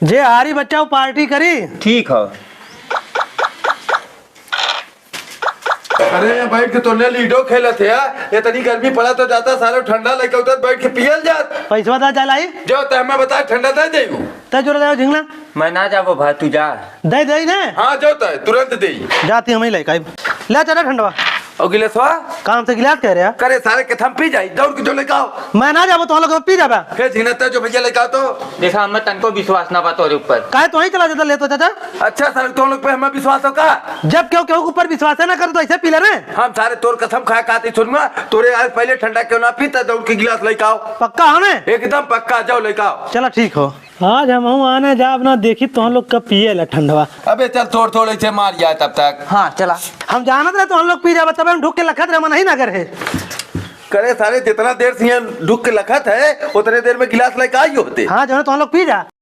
जे हारी बच्चा वो पार्टी करी। ठीक है। अरे बैठ के तोने लीडो खेला थे यार, इतनी गर्मी पड़ा तो जाता सारा ठंडा लेके उतर बैठ के पियल जात। पैसा दा चलाई जो ते हमें बता ठंडा दे देऊ। ते जोर दे झिंगना मैं ना जाबो भाई, तू जा। दे दे ने। हां जो ते तुरंत दे। जाती हम ही लेके आई। ले चला ठंडवा और गिलासवा काम से गिलास कह रहे हैं। करे सारे के थम पी जाई दौड़ के जो लेके आओ। मैं ना जाबो तो लोग पी जाबा। फिर झिनता जो भैया लेके आओ तो देखा हमें तनको विश्वास ना बा तोरे ऊपर। काहे तो ही चला जाता ले तो चाचा। अच्छा सर तुम लोग पे हमें विश्वास हो का? जब क्यों क्यों ऊपर विश्वास है ना कर तो ऐसे पी ले रे। हम सारे तोर कसम खा खाते सुनवा तोरे आज पहले ठंडा क्यों ना पीता दौड़ के गिलास लेके आओ। पक्का हने एकदम पक्का जाओ लेके आओ। चलो ठीक हो। आज हम आने जाब ना देखी तो हम लोग कब पिए ला ठंडवा। अबे चल थोड़ थोड़े से मार जाए तब तक। हाँ चला। हम जानत रहे तो हम लोग पी जाबा तब हम ढुक के लखत रहे नहीं ना करे। करे सारे जितना देर से यहाँ ढुक के लखत है उतने देर में गिलास लेके आई होते। हाँ जो है तो हम लोग पी जा।